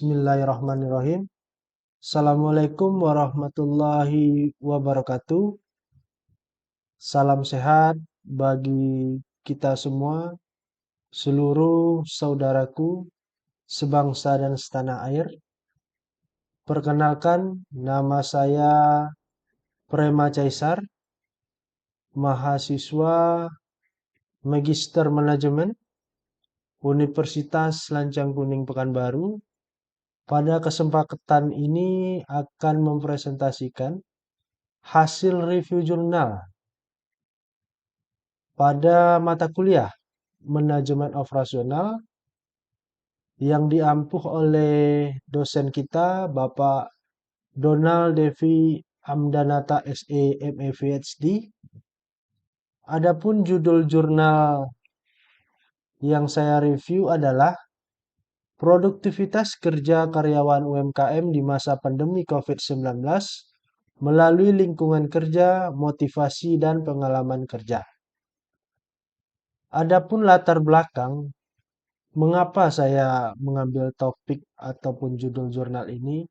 Bismillahirrahmanirrahim. Assalamualaikum warahmatullahi wabarakatuh. Salam sehat bagi kita semua, seluruh saudaraku sebangsa dan setanah air. Perkenalkan, nama saya Prema Caesar, mahasiswa Magister Manajemen Universitas Lancang Kuning Pekanbaru. Pada kesempatan ini akan mempresentasikan hasil review jurnal pada mata kuliah Manajemen Operasional yang diampuh oleh dosen kita Bapak Donald Devi Amdanata SE ME PhD. Adapun judul jurnal yang saya review adalah Produktivitas Kerja Karyawan UMKM di Masa Pandemi COVID-19 melalui Lingkungan Kerja, Motivasi, dan Pengalaman Kerja. Adapun latar belakang mengapa saya mengambil topik ataupun judul jurnal ini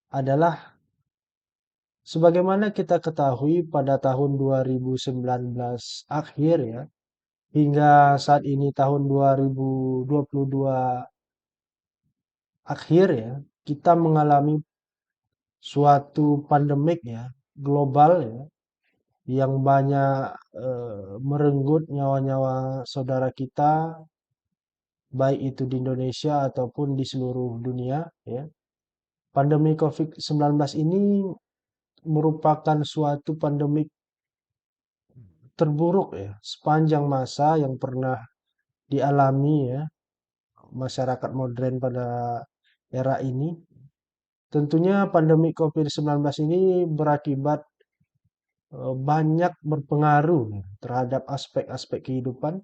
adalah sebagaimana kita ketahui pada tahun 2019 akhir ya, hingga saat ini tahun 2022 akhir ya, kita mengalami suatu pandemik ya, global ya, yang banyak merenggut nyawa-nyawa saudara kita, baik itu di Indonesia ataupun di seluruh dunia ya. Pandemi COVID-19 ini merupakan suatu pandemik terburuk ya sepanjang masa yang pernah dialami ya masyarakat modern pada era ini. Tentunya pandemi COVID-19 ini berakibat banyak berpengaruh ya, terhadap aspek-aspek kehidupan.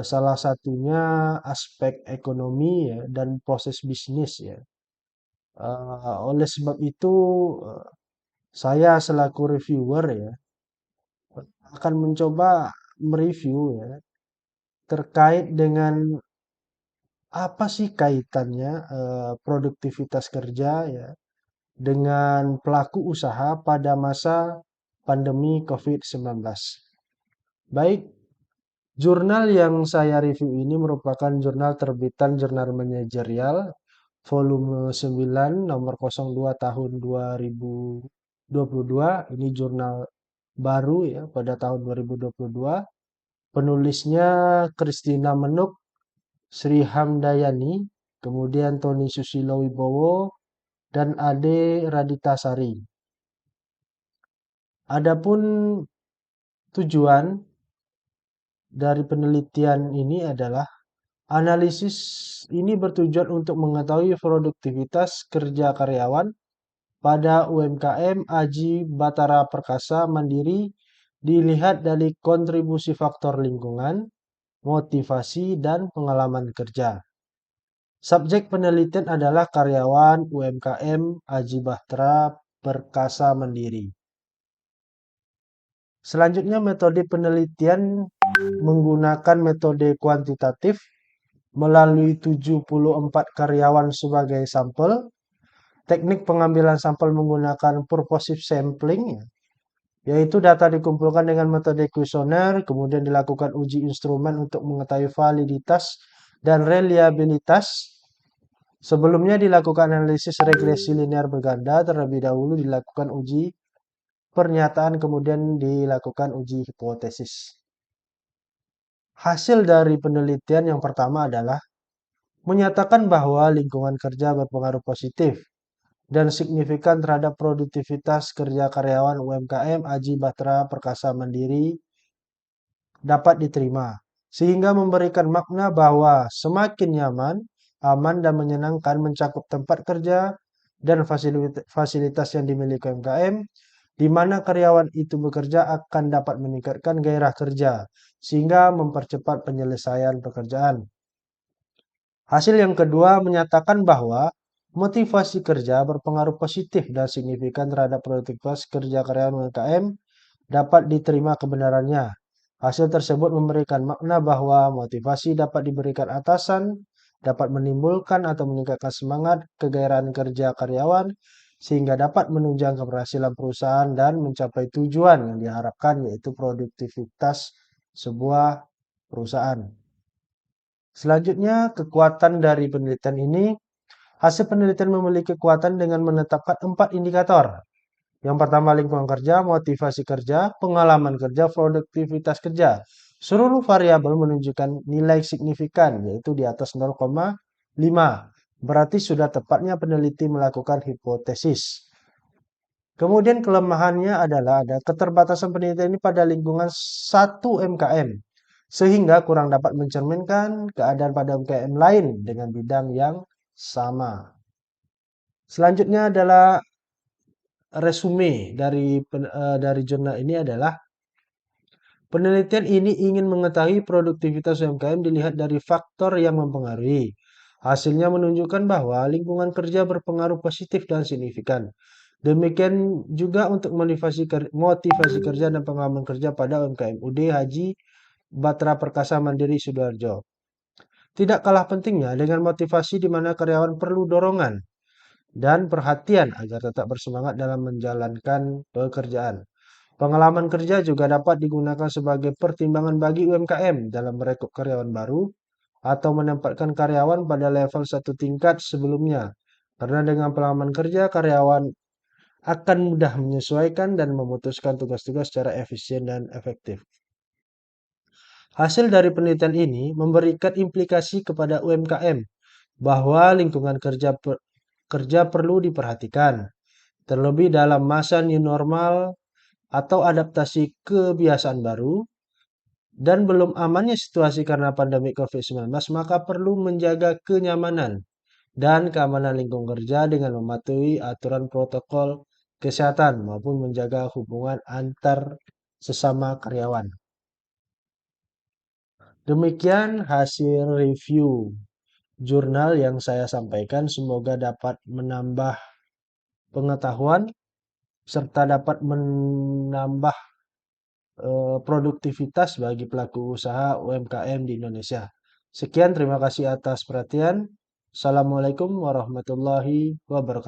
Salah satunya aspek ekonomi ya, dan proses bisnis ya. Oleh sebab itu, saya selaku reviewer ya akan mencoba mereview ya terkait dengan apa sih kaitannya produktivitas kerja ya dengan pelaku usaha pada masa pandemi COVID-19. Baik, jurnal yang saya review ini merupakan jurnal terbitan Jurnal Manajerial volume 9 nomor 02 tahun 2022. Ini jurnal baru ya pada tahun 2022. Penulisnya Kristina Menuk, Sri Hamdayani, kemudian Tony Susilo Wibowo, dan Ade Raditasari. Adapun tujuan dari penelitian ini adalah analisis ini bertujuan untuk mengetahui produktivitas kerja karyawan pada UMKM Aji Batara Perkasa Mandiri dilihat dari kontribusi faktor lingkungan, motivasi, dan pengalaman kerja. Subjek penelitian adalah karyawan UMKM Aji Batara Perkasa Mandiri. Selanjutnya metode penelitian menggunakan metode kuantitatif melalui 74 karyawan sebagai sampel. Teknik pengambilan sampel menggunakan purposive sampling, yaitu data dikumpulkan dengan metode kuesioner, kemudian dilakukan uji instrumen untuk mengetahui validitas dan reliabilitas. Sebelumnya dilakukan analisis regresi linear berganda, terlebih dahulu dilakukan uji pernyataan, kemudian dilakukan uji hipotesis. Hasil dari penelitian yang pertama adalah menyatakan bahwa lingkungan kerja berpengaruh positif dan signifikan terhadap produktivitas kerja karyawan UMKM Aji Batara Perkasa Mandiri dapat diterima, sehingga memberikan makna bahwa semakin nyaman, aman, dan menyenangkan mencakup tempat kerja dan fasilitas yang dimiliki UMKM, di mana karyawan itu bekerja akan dapat meningkatkan gairah kerja, sehingga mempercepat penyelesaian pekerjaan. Hasil yang kedua menyatakan bahwa motivasi kerja berpengaruh positif dan signifikan terhadap produktivitas kerja karyawan UMKM dapat diterima kebenarannya. Hasil tersebut memberikan makna bahwa motivasi dapat diberikan atasan dapat menimbulkan atau meningkatkan semangat kegairahan kerja karyawan, sehingga dapat menunjang keberhasilan perusahaan dan mencapai tujuan yang diharapkan, yaitu produktivitas sebuah perusahaan. Selanjutnya, kekuatan dari penelitian ini. Hasil penelitian memiliki kekuatan dengan menetapkan 4 indikator. Yang pertama lingkungan kerja, motivasi kerja, pengalaman kerja, produktivitas kerja. Seluruh variabel menunjukkan nilai signifikan, yaitu di atas 0,5. Berarti sudah tepatnya peneliti melakukan hipotesis. Kemudian kelemahannya adalah ada keterbatasan penelitian ini pada lingkungan 1 MKM, sehingga kurang dapat mencerminkan keadaan pada MKM lain dengan bidang yang sama. Selanjutnya adalah resume dari jurnal ini adalah penelitian ini ingin mengetahui produktivitas UMKM dilihat dari faktor yang mempengaruhi. Hasilnya menunjukkan bahwa lingkungan kerja berpengaruh positif dan signifikan. Demikian juga untuk motivasi kerja dan pengalaman kerja pada UMKM UD Haji Batra Perkasa Mandiri Sidoarjo. Tidak kalah pentingnya dengan motivasi di mana karyawan perlu dorongan dan perhatian agar tetap bersemangat dalam menjalankan pekerjaan. Pengalaman kerja juga dapat digunakan sebagai pertimbangan bagi UMKM dalam merekrut karyawan baru atau menempatkan karyawan pada level satu tingkat sebelumnya. Karena dengan pengalaman kerja, karyawan akan mudah menyesuaikan dan memutuskan tugas-tugas secara efisien dan efektif. Hasil dari penelitian ini memberikan implikasi kepada UMKM bahwa lingkungan kerja perlu diperhatikan, terlebih dalam masa new normal atau adaptasi kebiasaan baru, dan belum amannya situasi karena pandemi COVID-19, maka perlu menjaga kenyamanan dan keamanan lingkungan kerja dengan mematuhi aturan protokol kesehatan maupun menjaga hubungan antar sesama karyawan. Demikian hasil review jurnal yang saya sampaikan, semoga dapat menambah pengetahuan serta dapat menambah produktivitas bagi pelaku usaha UMKM di Indonesia. Sekian, terima kasih atas perhatian. Assalamualaikum warahmatullahi wabarakatuh.